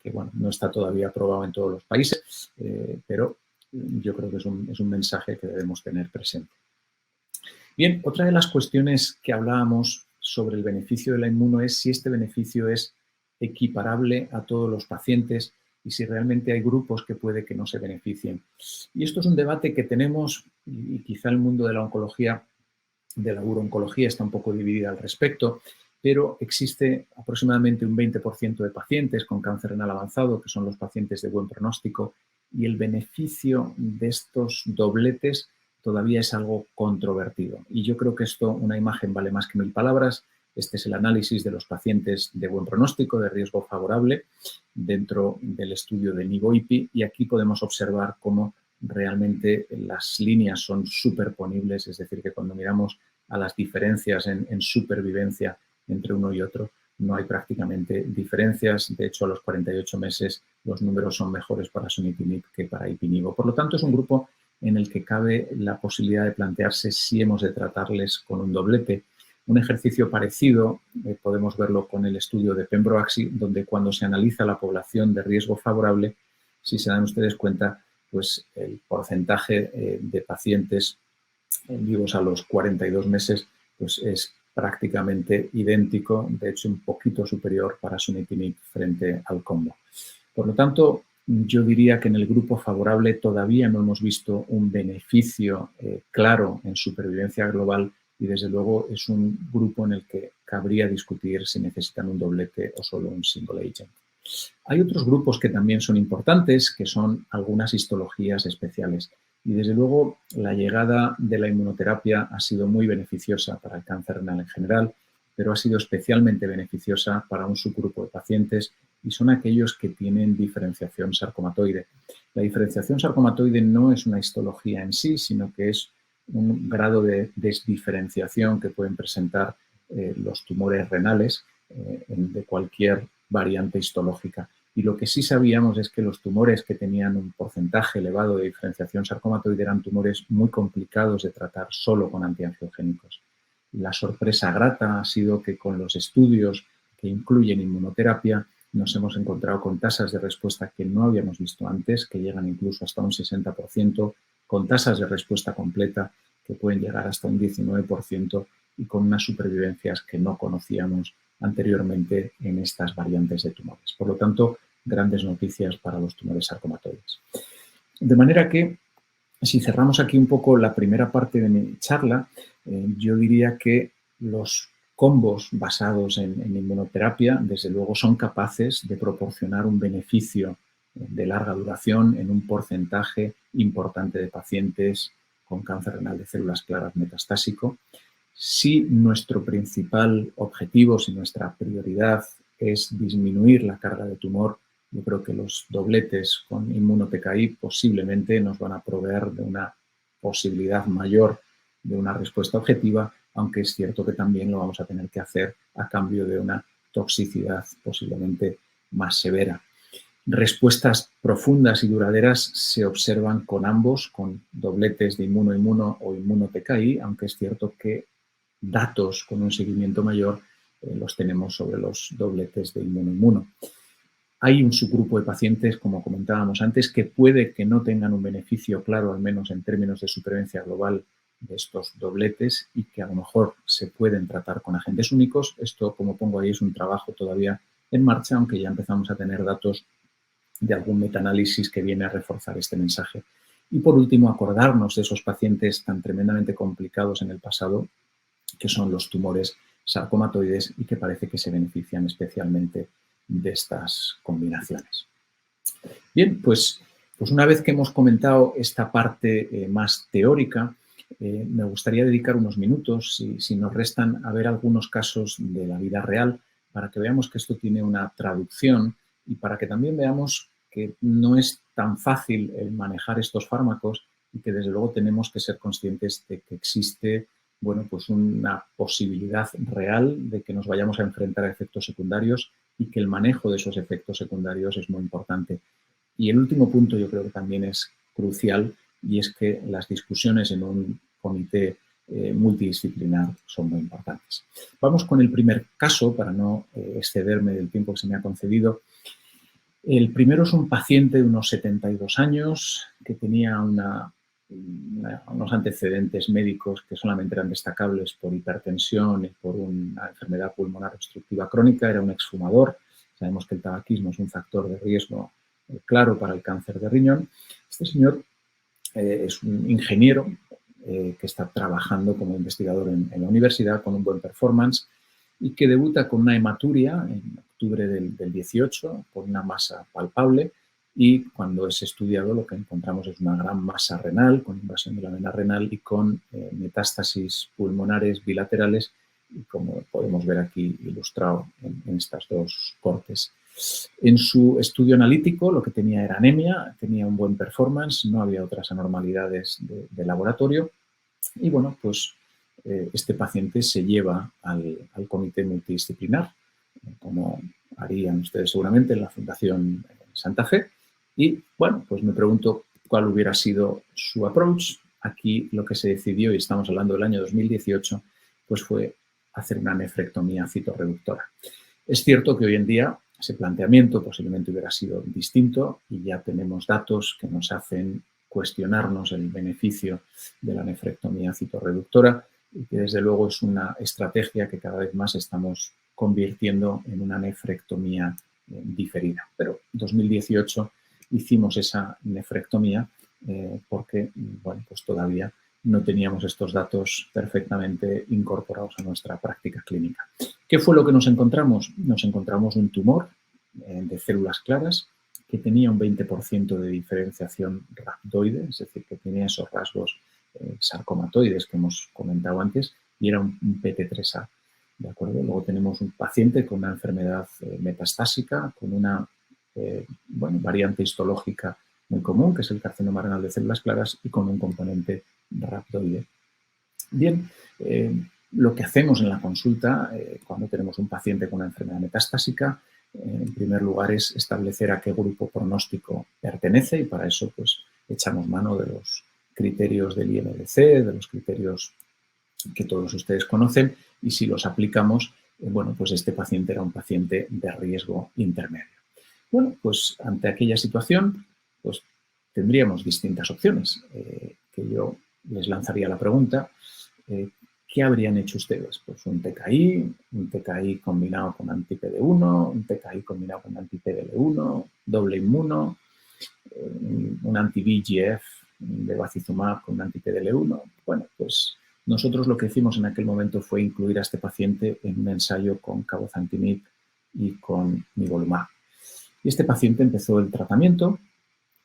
que bueno, no está todavía aprobado en todos los países, pero yo creo que es un mensaje que debemos tener presente. Bien, otra de las cuestiones que hablábamos sobre el beneficio de la inmuno es si este beneficio es equiparable a todos los pacientes y si realmente hay grupos que puede que no se beneficien. Y esto es un debate que tenemos y quizá el mundo de la oncología, de la urooncología está un poco dividida al respecto, pero existe aproximadamente un 20% de pacientes con cáncer renal avanzado, que son los pacientes de buen pronóstico, y el beneficio de estos dobletes todavía es algo controvertido. Y yo creo que esto, una imagen vale más que 1000 palabras. Este es el análisis de los pacientes de buen pronóstico, de riesgo favorable, dentro del estudio de NIVO-IPI, y aquí podemos observar cómo realmente las líneas son superponibles, es decir, que cuando miramos a las diferencias en supervivencia entre uno y otro, no hay prácticamente diferencias. De hecho, a los 48 meses los números son mejores para sunitinib que para ipinivo. Por lo tanto, es un grupo en el que cabe la posibilidad de plantearse si hemos de tratarles con un doblete. Un ejercicio parecido podemos verlo con el estudio de Pembrolizumab, donde cuando se analiza la población de riesgo favorable, si se dan ustedes cuenta, pues el porcentaje de pacientes vivos a los 42 meses pues es prácticamente idéntico, de hecho un poquito superior para sunitinib frente al combo. Por lo tanto, yo diría que en el grupo favorable todavía no hemos visto un beneficio claro en supervivencia global y desde luego es un grupo en el que cabría discutir si necesitan un doblete o solo un single agent. Hay otros grupos que también son importantes, que son algunas histologías especiales. Y desde luego la llegada de la inmunoterapia ha sido muy beneficiosa para el cáncer renal en general, pero ha sido especialmente beneficiosa para un subgrupo de pacientes y son aquellos que tienen diferenciación sarcomatoide. La diferenciación sarcomatoide no es una histología en sí, sino que es un grado de desdiferenciación que pueden presentar los tumores renales de cualquier variante histológica. Y lo que sí sabíamos es que los tumores que tenían un porcentaje elevado de diferenciación sarcomatoide eran tumores muy complicados de tratar solo con antiangiogénicos. La sorpresa grata ha sido que con los estudios que incluyen inmunoterapia nos hemos encontrado con tasas de respuesta que no habíamos visto antes, que llegan incluso hasta un 60%, con tasas de respuesta completa que pueden llegar hasta un 19% y con unas supervivencias que no conocíamos anteriormente en estas variantes de tumores. Por lo tanto, grandes noticias para los tumores sarcomatoides. De manera que, si cerramos aquí un poco la primera parte de mi charla, yo diría que los combos basados en inmunoterapia, desde luego, son capaces de proporcionar un beneficio de larga duración en un porcentaje importante de pacientes con cáncer renal de células claras metastásico. Si nuestro principal objetivo, si nuestra prioridad es disminuir la carga de tumor, yo creo que los dobletes con inmuno-TKI posiblemente nos van a proveer de una posibilidad mayor de una respuesta objetiva, aunque es cierto que también lo vamos a tener que hacer a cambio de una toxicidad posiblemente más severa. Respuestas profundas y duraderas se observan con ambos, con dobletes de inmuno-inmuno o inmuno-TKI, aunque es cierto que datos con un seguimiento mayor los tenemos sobre los dobletes de inmuno-inmuno. Hay un subgrupo de pacientes, como comentábamos antes, que puede que no tengan un beneficio claro, al menos en términos de supervivencia global, de estos dobletes y que a lo mejor se pueden tratar con agentes únicos. Esto, como pongo ahí, es un trabajo todavía en marcha, aunque ya empezamos a tener datos de algún metaanálisis que viene a reforzar este mensaje. Y por último, acordarnos de esos pacientes tan tremendamente complicados en el pasado, que son los tumores sarcomatoides y que parece que se benefician especialmente de estas combinaciones. Bien, pues una vez que hemos comentado esta parte más teórica, me gustaría dedicar unos minutos, si nos restan, a ver algunos casos de la vida real para que veamos que esto tiene una traducción y para que también veamos que no es tan fácil el manejar estos fármacos y que desde luego tenemos que ser conscientes de que existe, bueno, pues una posibilidad real de que nos vayamos a enfrentar a efectos secundarios y que el manejo de esos efectos secundarios es muy importante. Y el último punto yo creo que también es crucial y es que las discusiones en un comité multidisciplinar son muy importantes. Vamos con el primer caso para no excederme del tiempo que se me ha concedido. El primero es un paciente de unos 72 años que tenía unos antecedentes médicos que solamente eran destacables por hipertensión y por una enfermedad pulmonar obstructiva crónica. Era un exfumador. Sabemos que el tabaquismo es un factor de riesgo claro para el cáncer de riñón. Este señor es un ingeniero que está trabajando como investigador en la universidad con un buen performance y que debuta con una hematuria en octubre del 18 con una masa palpable y cuando es estudiado lo que encontramos es una gran masa renal con invasión de la vena renal y con metástasis pulmonares bilaterales y como podemos ver aquí ilustrado en estas dos cortes. En su estudio analítico lo que tenía era anemia, tenía un buen performance, no había otras anormalidades de laboratorio y bueno, pues este paciente se lleva al comité multidisciplinar, como harían ustedes seguramente en la Fundación Santa Fe y bueno, pues me pregunto cuál hubiera sido su approach. Aquí lo que se decidió, y estamos hablando del año 2018, pues fue hacer una nefrectomía citorreductora. Es cierto que hoy en día ese planteamiento posiblemente hubiera sido distinto y ya tenemos datos que nos hacen cuestionarnos el beneficio de la nefrectomía citorreductora y que desde luego es una estrategia que cada vez más estamos convirtiendo en una nefrectomía diferida. Pero en 2018 hicimos esa nefrectomía porque bueno, pues todavía no teníamos estos datos perfectamente incorporados a nuestra práctica clínica. ¿Qué fue lo que nos encontramos? Nos encontramos un tumor de células claras que tenía un 20% de diferenciación rhabdoide, es decir, que tenía esos rasgos sarcomatoides que hemos comentado antes y era un PT3A. ¿De acuerdo? Luego tenemos un paciente con una enfermedad metastásica, con una variante histológica muy común, que es el carcinoma renal de células claras y con un componente rhabdoide. Bien, lo que hacemos en la consulta cuando tenemos un paciente con una enfermedad metastásica, en primer lugar es establecer a qué grupo pronóstico pertenece y para eso pues echamos mano de los criterios del IMDC, de los criterios que todos ustedes conocen y si los aplicamos, bueno, pues este paciente era un paciente de riesgo intermedio. Bueno, pues ante aquella situación, pues tendríamos distintas opciones que yo les lanzaría la pregunta. ¿Qué habrían hecho ustedes? Pues un TKI combinado con anti-PD1, un TKI combinado con anti-PDL1, doble inmuno, un anti-VEGF de bevacizumab con anti-PDL1. Bueno, pues nosotros lo que hicimos en aquel momento fue incluir a este paciente en un ensayo con cabozantinib y con nivolumab. Y este paciente empezó el tratamiento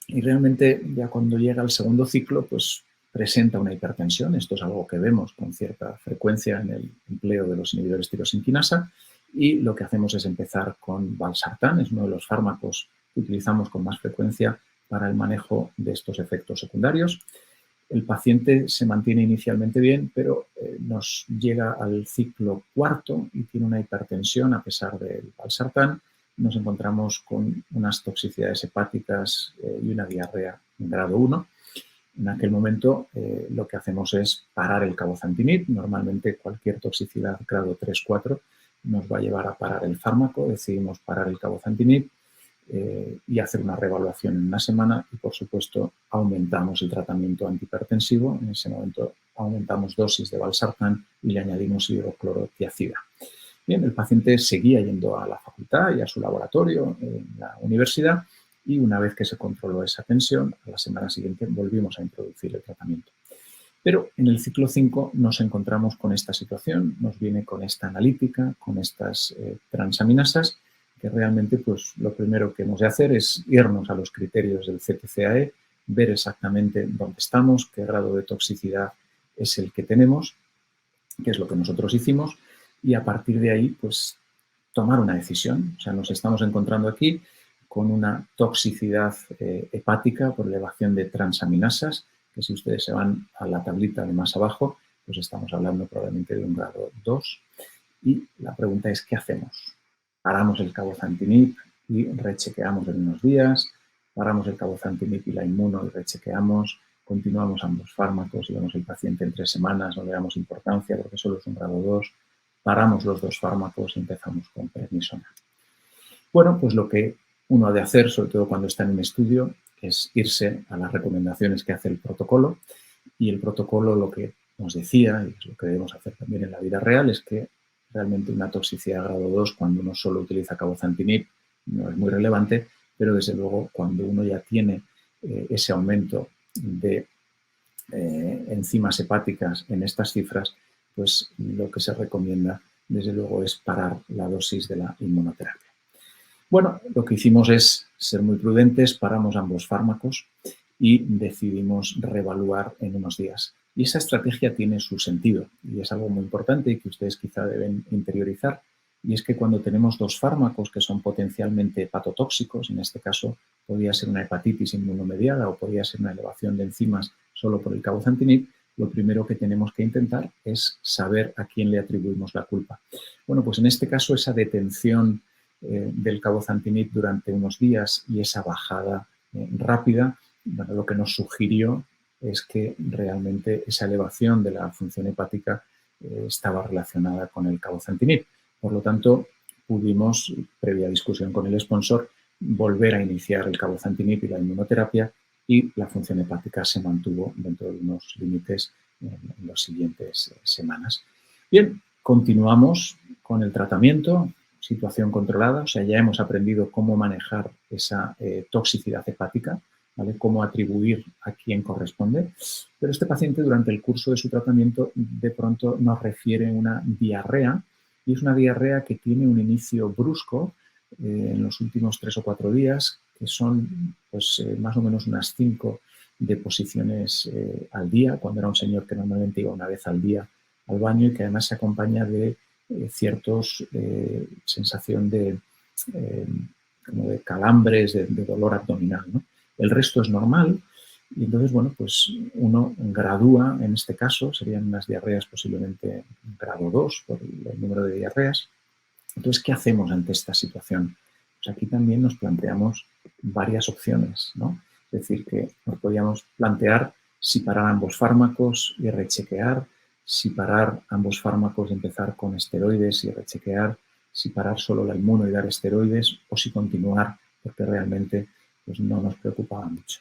y realmente ya cuando llega al segundo ciclo, pues presenta una hipertensión. Esto es algo que vemos con cierta frecuencia en el empleo de los inhibidores tirosinquinasa y lo que hacemos es empezar con valsartán, es uno de los fármacos que utilizamos con más frecuencia para el manejo de estos efectos secundarios. El paciente se mantiene inicialmente bien, pero nos llega al ciclo cuarto y tiene una hipertensión a pesar del valsartán. Nos encontramos con unas toxicidades hepáticas y una diarrea en grado 1. En aquel momento lo que hacemos es parar el cabozantinib. Normalmente cualquier toxicidad grado 3-4 nos va a llevar a parar el fármaco. Decidimos parar el cabozantinib y hacer una reevaluación en una semana y, por supuesto, aumentamos el tratamiento antihipertensivo. En ese momento aumentamos dosis de valsartán y le añadimos hidroclorotiazida. Bien, el paciente seguía yendo a la facultad y a su laboratorio en la universidad y una vez que se controló esa tensión, a la semana siguiente volvimos a introducir el tratamiento. Pero en el ciclo 5 nos encontramos con esta situación, nos viene con esta analítica, con estas transaminasas, que realmente pues, lo primero que hemos de hacer es irnos a los criterios del CTCAE, ver exactamente dónde estamos, qué grado de toxicidad es el que tenemos, qué es lo que nosotros hicimos, y a partir de ahí, pues, tomar una decisión. O sea, nos estamos encontrando aquí con una toxicidad hepática por elevación de transaminasas, que si ustedes se van a la tablita de más abajo, pues estamos hablando probablemente de un grado 2. Y la pregunta es, ¿qué hacemos? ¿Paramos el cabozantinib y rechequeamos en unos días? ¿Paramos el cabozantinib y la inmuno y rechequeamos? ¿Continuamos ambos fármacos y vemos el paciente en 3 semanas? No le damos importancia porque solo es un grado 2. Paramos los 2 fármacos y empezamos con prednisona. Bueno, pues lo que uno ha de hacer, sobre todo cuando está en un estudio, es irse a las recomendaciones que hace el protocolo. Y el protocolo lo que nos decía, y es lo que debemos hacer también en la vida real, es que realmente una toxicidad grado 2, cuando uno solo utiliza cabozantinib, no es muy relevante, pero desde luego cuando uno ya tiene ese aumento de enzimas hepáticas en estas cifras, pues lo que se recomienda, desde luego, es parar la dosis de la inmunoterapia. Bueno, lo que hicimos es ser muy prudentes, paramos ambos fármacos y decidimos reevaluar en unos días. Y esa estrategia tiene su sentido y es algo muy importante y que ustedes quizá deben interiorizar. Y es que cuando tenemos 2 fármacos que son potencialmente hepatotóxicos, en este caso podría ser una hepatitis inmunomediada o podría ser una elevación de enzimas solo por el cabozantinib, lo primero que tenemos que intentar es saber a quién le atribuimos la culpa. Bueno, pues en este caso esa detención del cabozantinib durante unos días y esa bajada rápida, bueno, lo que nos sugirió es que realmente esa elevación de la función hepática estaba relacionada con el cabozantinib. Por lo tanto, pudimos, previa discusión con el sponsor, volver a iniciar el cabozantinib y la inmunoterapia y la función hepática se mantuvo dentro de unos límites en las siguientes semanas. Bien, continuamos con el tratamiento, situación controlada, o sea, ya hemos aprendido cómo manejar esa toxicidad hepática, ¿vale? Cómo atribuir a quién corresponde, pero este paciente durante el curso de su tratamiento de pronto nos refiere una diarrea y es una diarrea que tiene un inicio brusco en los últimos 3 o 4 días, que son pues, más o menos unas 5 deposiciones al día, cuando era un señor que normalmente iba una vez al día al baño y que además se acompaña de ciertos sensación de, como de calambres, de dolor abdominal, ¿no? El resto es normal y entonces, bueno, pues uno gradúa, en este caso, serían unas diarreas posiblemente grado 2 por el número de diarreas. Entonces, ¿qué hacemos ante esta situación? Pues aquí también nos planteamos varias opciones, ¿no? Es decir, que nos podríamos plantear si parar ambos fármacos y rechequear, si parar ambos fármacos y empezar con esteroides y rechequear, si parar solo la inmuno y dar esteroides o si continuar, porque realmente pues, no nos preocupaba mucho.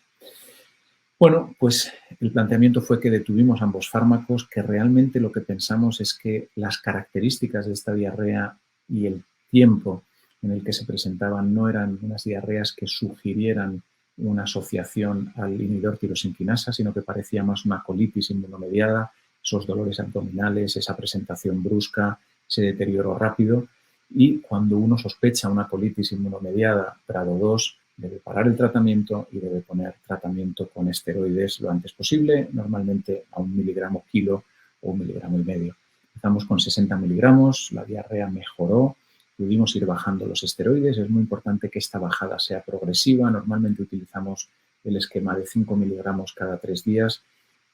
Bueno, pues el planteamiento fue que detuvimos ambos fármacos, que realmente lo que pensamos es que las características de esta diarrea y el tiempo en el que se presentaban no eran unas diarreas que sugirieran una asociación al inhibidor tirosinquinasa, sino que parecía más una colitis inmunomediada, esos dolores abdominales, esa presentación brusca, ese deterioro rápido. Y cuando uno sospecha una colitis inmunomediada grado 2, debe parar el tratamiento y debe poner tratamiento con esteroides lo antes posible, normalmente a 1 miligramo kilo o 1,5 miligramos. Empezamos con 60 miligramos, la diarrea mejoró, pudimos ir bajando los esteroides. Es muy importante que esta bajada sea progresiva. Normalmente utilizamos el esquema de 5 miligramos cada 3 días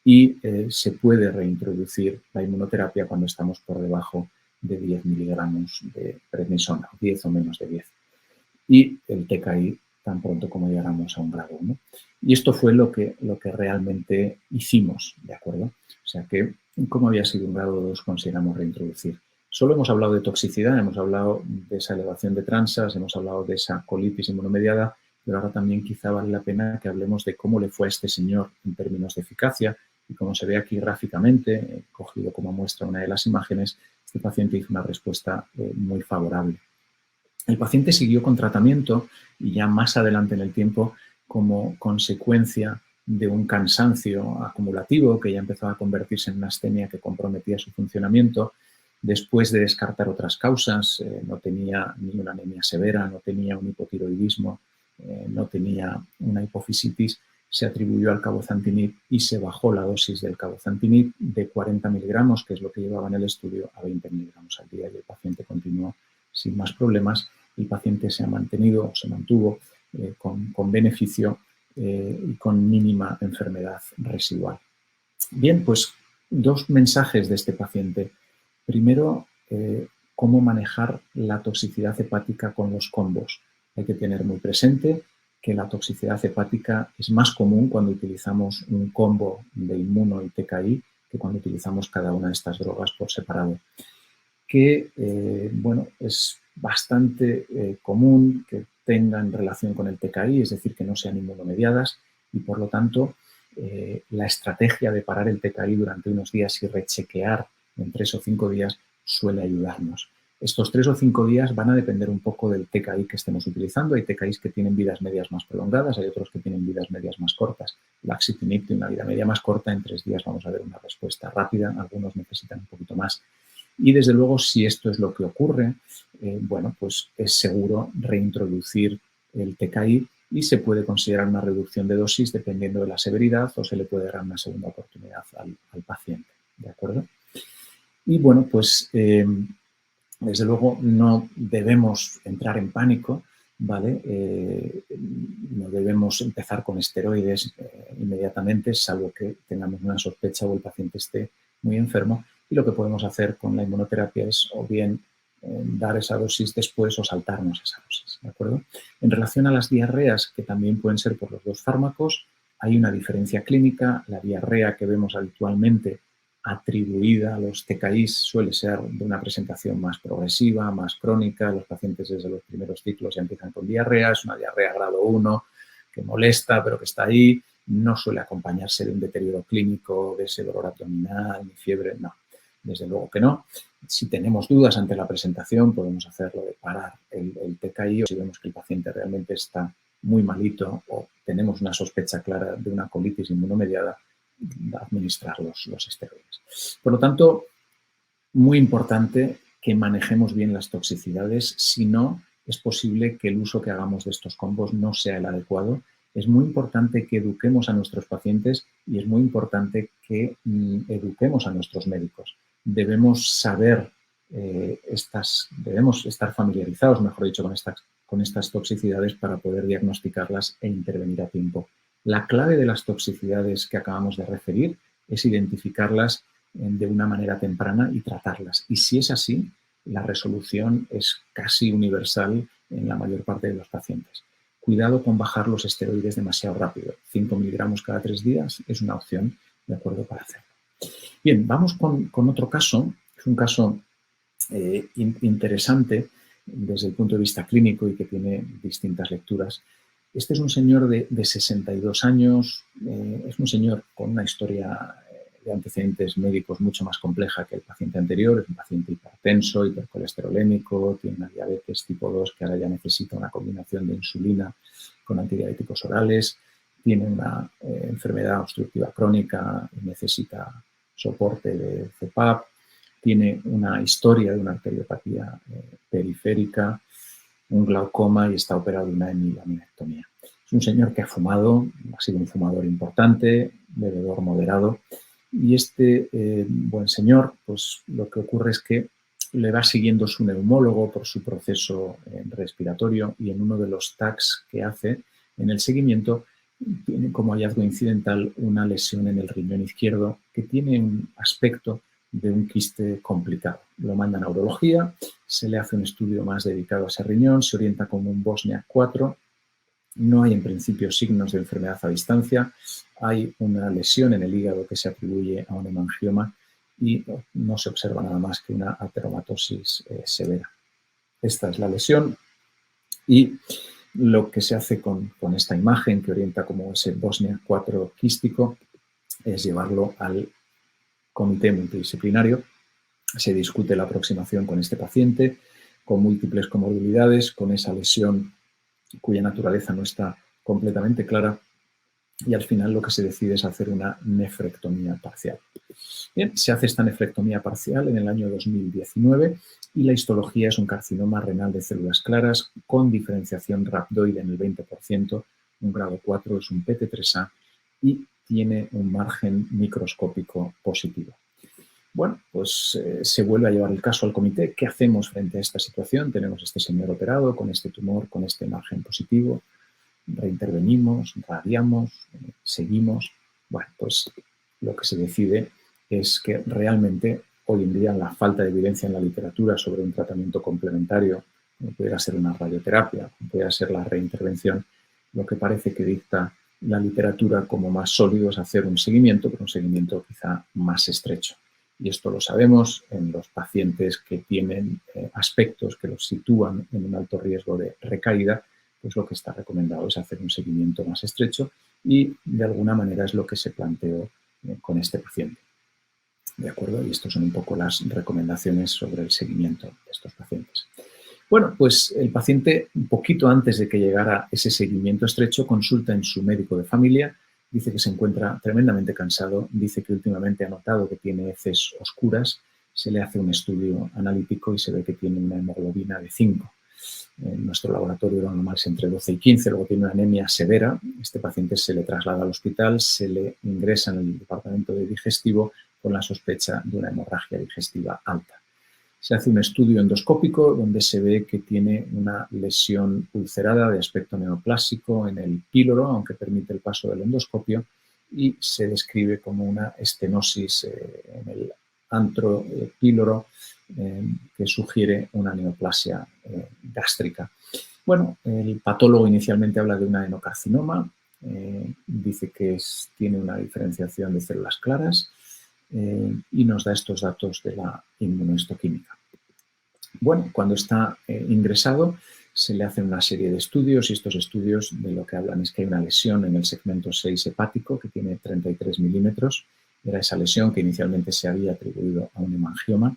y se puede reintroducir la inmunoterapia cuando estamos por debajo de 10 miligramos de prednisona, 10 o menos de 10. Y el TKI tan pronto como llegáramos a un grado 1. Y esto fue lo que realmente hicimos, ¿de acuerdo? O sea que, como había sido un grado 2, consideramos reintroducir. Solo hemos hablado de toxicidad, hemos hablado de esa elevación de transas, hemos hablado de esa colitis inmunomediada, pero ahora también quizá vale la pena que hablemos de cómo le fue a este señor en términos de eficacia y como se ve aquí gráficamente, he cogido como muestra una de las imágenes, este paciente hizo una respuesta muy favorable. El paciente siguió con tratamiento y ya más adelante en el tiempo, como consecuencia de un cansancio acumulativo que ya empezaba a convertirse en una astenia que comprometía su funcionamiento, después de descartar otras causas, no tenía ni una anemia severa, no tenía un hipotiroidismo, no tenía una hipofisitis, se atribuyó al cabozantinib y se bajó la dosis del cabozantinib de 40 miligramos, que es lo que llevaba en el estudio, a 20 miligramos al día, y el paciente continuó sin más problemas. El paciente se ha mantenido o se mantuvo con beneficio y con mínima enfermedad residual. Bien, pues 2 mensajes de este paciente. Primero, cómo manejar la toxicidad hepática con los combos. Hay que tener muy presente que la toxicidad hepática es más común cuando utilizamos un combo de inmuno y TKI que cuando utilizamos cada una de estas drogas por separado. Que, bueno, es bastante común que tengan relación con el TKI, es decir, que no sean inmunomediadas y, por lo tanto, la estrategia de parar el TKI durante unos días y rechequear en 3 o 5 días suele ayudarnos. Estos 3 o 5 días van a depender un poco del TKI que estemos utilizando. Hay TKIs que tienen vidas medias más prolongadas, hay otros que tienen vidas medias más cortas. El axitinib tiene una vida media más corta, en 3 días vamos a ver una respuesta rápida, algunos necesitan un poquito más. Y, desde luego, si esto es lo que ocurre, bueno, pues es seguro reintroducir el TKI y se puede considerar una reducción de dosis dependiendo de la severidad o se le puede dar una segunda oportunidad al paciente, ¿de acuerdo? Y, bueno, pues desde luego no debemos entrar en pánico, ¿vale? No debemos empezar con esteroides inmediatamente, salvo que tengamos una sospecha o el paciente esté muy enfermo. Y lo que podemos hacer con la inmunoterapia es o bien dar esa dosis después o saltarnos esa dosis, ¿de acuerdo? En relación a las diarreas, que también pueden ser por los 2 fármacos, hay una diferencia clínica. La diarrea que vemos habitualmente atribuida a los TKIs suele ser de una presentación más progresiva, más crónica. Los pacientes desde los primeros ciclos ya empiezan con diarrea, es una diarrea grado 1 que molesta pero que está ahí, no suele acompañarse de un deterioro clínico, de ese dolor abdominal, ni fiebre, no, desde luego que no. Si tenemos dudas ante la presentación podemos hacerlo de parar el TKI o si vemos que el paciente realmente está muy malito o tenemos una sospecha clara de una colitis inmunomediada, administrar los esteroides. Por lo tanto, muy importante que manejemos bien las toxicidades, si no, es posible que el uso que hagamos de estos combos no sea el adecuado. Es muy importante que eduquemos a nuestros pacientes y es muy importante que eduquemos a nuestros médicos. Debemos saber, debemos estar familiarizados, mejor dicho, con estas toxicidades para poder diagnosticarlas e intervenir a tiempo. La clave de las toxicidades que acabamos de referir es identificarlas de una manera temprana y tratarlas. Y si es así, la resolución es casi universal en la mayor parte de los pacientes. Cuidado con bajar los esteroides demasiado rápido. 5 miligramos cada 3 días es una opción, de acuerdo, para hacerlo. Bien, vamos con otro caso. Es un caso interesante desde el punto de vista clínico y que tiene distintas lecturas. Este es un señor de 62 años, es un señor con una historia de antecedentes médicos mucho más compleja que el paciente anterior. Es un paciente hipertenso, hipercolesterolémico, tiene una diabetes tipo 2 que ahora ya necesita una combinación de insulina con antidiabéticos orales, tiene una enfermedad obstructiva crónica y necesita soporte de CPAP, tiene una historia de una arteriopatía periférica, un glaucoma y está operado de una hemilaminectomía. Es un señor que ha fumado, ha sido un fumador importante, bebedor moderado, y este buen señor, pues lo que ocurre es que le va siguiendo su neumólogo por su proceso respiratorio y en uno de los TACs que hace en el seguimiento tiene como hallazgo incidental una lesión en el riñón izquierdo que tiene un aspecto de un quiste complicado. Lo mandan a urología, se le hace un estudio más dedicado a ese riñón, se orienta como un Bosniak 4, no hay en principio signos de enfermedad a distancia, hay una lesión en el hígado que se atribuye a un hemangioma y no se observa nada más que una ateromatosis severa. Esta es la lesión y lo que se hace con esta imagen que orienta como ese Bosniak 4 quístico es llevarlo al comité multidisciplinario. Se discute la aproximación con este paciente, con múltiples comorbilidades, con esa lesión cuya naturaleza no está completamente clara, y al final lo que se decide es hacer una nefrectomía parcial. Bien, se hace esta nefrectomía parcial en el año 2019 y la histología es un carcinoma renal de células claras con diferenciación rhabdoide en el 20%, un grado 4 es un PT3A y tiene un margen microscópico positivo. Bueno, pues se vuelve a llevar el caso al comité. ¿Qué hacemos frente a esta situación? Tenemos este señor operado con este tumor, con este margen positivo. Reintervenimos, radiamos, seguimos. Bueno, pues lo que se decide es que realmente hoy en día la falta de evidencia en la literatura sobre un tratamiento complementario, como pudiera ser una radioterapia, como pudiera ser la reintervención, lo que parece que dicta la literatura como más sólido es hacer un seguimiento, pero un seguimiento quizá más estrecho. Y esto lo sabemos en los pacientes que tienen aspectos que los sitúan en un alto riesgo de recaída, pues lo que está recomendado es hacer un seguimiento más estrecho y de alguna manera es lo que se planteó con este paciente. ¿De acuerdo? Y estas son un poco las recomendaciones sobre el seguimiento de estos pacientes. Bueno, pues el paciente, un poquito antes de que llegara ese seguimiento estrecho, consulta en su médico de familia, dice que se encuentra tremendamente cansado, dice que últimamente ha notado que tiene heces oscuras, se le hace un estudio analítico y se ve que tiene una hemoglobina de 5. En nuestro laboratorio lo normal es entre 12 y 15, luego tiene una anemia severa. Este paciente se le traslada al hospital, se le ingresa en el departamento de digestivo con la sospecha de una hemorragia digestiva alta. Se hace un estudio endoscópico donde se ve que tiene una lesión ulcerada de aspecto neoplásico en el píloro, aunque permite el paso del endoscopio, y se describe como una estenosis en el antro píloro que sugiere una neoplasia gástrica. Bueno, el patólogo inicialmente habla de una adenocarcinoma, dice que tiene una diferenciación de células claras, y nos da estos datos de la inmunohistoquímica. Bueno, cuando está ingresado se le hacen una serie de estudios y estos estudios de lo que hablan es que hay una lesión en el segmento 6 hepático que tiene 33 milímetros. Era esa lesión que inicialmente se había atribuido a un hemangioma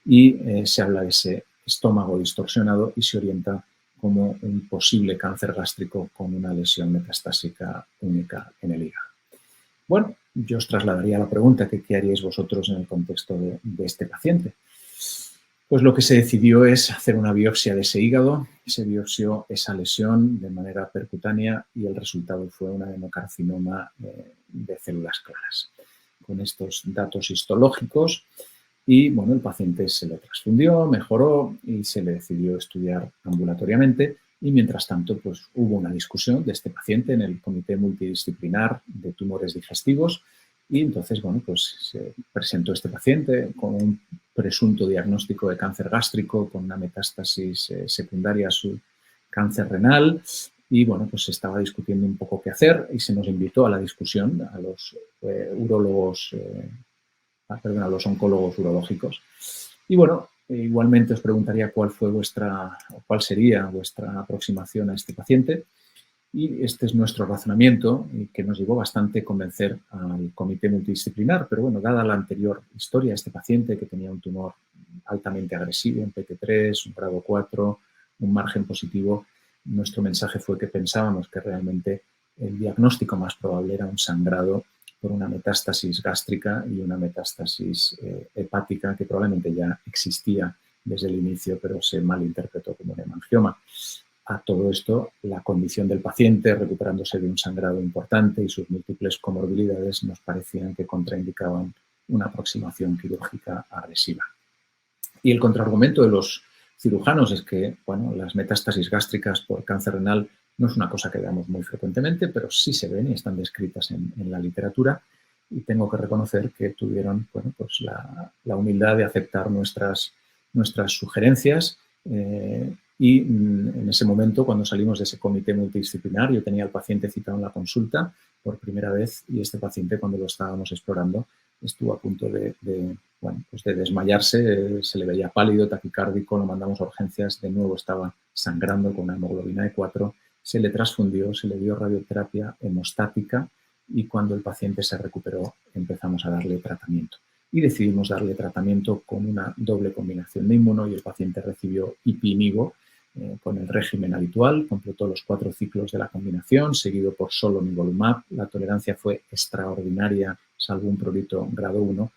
y se habla de ese estómago distorsionado y se orienta como un posible cáncer gástrico con una lesión metastásica única en el hígado. Bueno, yo os trasladaría la pregunta que qué haríais vosotros en el contexto de este paciente. Pues lo que se decidió es hacer una biopsia de ese hígado, se biopsió esa lesión de manera percutánea y el resultado fue un adenocarcinoma de células claras. Con estos datos histológicos y bueno, el paciente se le transfundió, mejoró y se le decidió estudiar ambulatoriamente. Y mientras tanto, pues hubo una discusión de este paciente en el comité multidisciplinar de tumores digestivos y entonces, bueno, pues se presentó este paciente con un presunto diagnóstico de cáncer gástrico con una metástasis secundaria a su cáncer renal y, bueno, pues se estaba discutiendo un poco qué hacer y se nos invitó a la discusión a los a los oncólogos urológicos. Y, bueno, igualmente os preguntaría cuál sería vuestra aproximación a este paciente y este es nuestro razonamiento que nos llevó bastante a convencer al comité multidisciplinar, pero bueno, dada la anterior historia de este paciente que tenía un tumor altamente agresivo, un PT3, un grado 4, un margen positivo, nuestro mensaje fue que pensábamos que realmente el diagnóstico más probable era un sangrado por una metástasis gástrica y una metástasis hepática que probablemente ya existía desde el inicio, pero se malinterpretó como un hemangioma. A todo esto, la condición del paciente, recuperándose de un sangrado importante y sus múltiples comorbilidades, nos parecían que contraindicaban una aproximación quirúrgica agresiva. Y el contraargumento de los cirujanos es que, bueno, las metástasis gástricas por cáncer renal no es una cosa que veamos muy frecuentemente, pero sí se ven y están descritas en la literatura y tengo que reconocer que tuvieron, bueno, pues la humildad de aceptar nuestras sugerencias y en ese momento, cuando salimos de ese comité multidisciplinar, yo tenía al paciente citado en la consulta por primera vez y este paciente, cuando lo estábamos explorando, estuvo a punto de desmayarse, se le veía pálido, taquicárdico, lo mandamos a urgencias, de nuevo estaba sangrando con una hemoglobina de 4, se le transfundió, se le dio radioterapia hemostática y cuando el paciente se recuperó empezamos a darle tratamiento. Y decidimos darle tratamiento con una doble combinación de inmuno y el paciente recibió ipi-nivo con el régimen habitual, completó los 4 ciclos de la combinación, seguido por solo nivolumab. La tolerancia fue extraordinaria, salvo un prurito grado 1,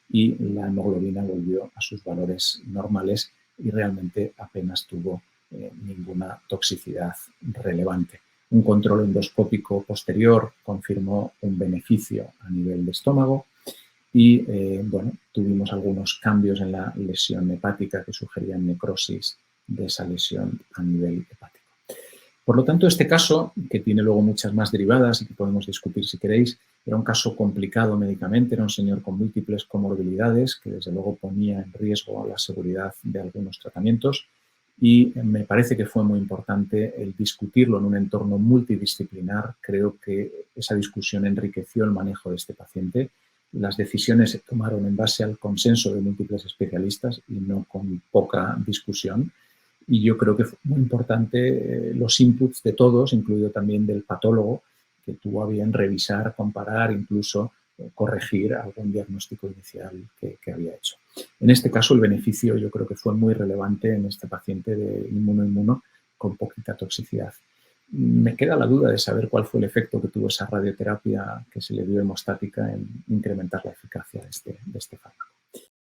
y la hemoglobina volvió a sus valores normales y realmente apenas tuvo ninguna toxicidad relevante. Un control endoscópico posterior confirmó un beneficio a nivel de estómago y bueno, tuvimos algunos cambios en la lesión hepática que sugerían necrosis de esa lesión a nivel hepático. Por lo tanto, este caso, que tiene luego muchas más derivadas y que podemos discutir si queréis, era un caso complicado médicamente, era un señor con múltiples comorbilidades que desde luego ponía en riesgo la seguridad de algunos tratamientos y me parece que fue muy importante el discutirlo en un entorno multidisciplinar. Creo que esa discusión enriqueció el manejo de este paciente. Las decisiones se tomaron en base al consenso de múltiples especialistas y no con poca discusión. Y yo creo que fue muy importante los inputs de todos, incluido también del patólogo, que tuvo a bien revisar, comparar, incluso corregir algún diagnóstico inicial que había hecho. En este caso, el beneficio yo creo que fue muy relevante en este paciente de inmuno con poquita toxicidad. Me queda la duda de saber cuál fue el efecto que tuvo esa radioterapia que se le dio hemostática en incrementar la eficacia de este fármaco.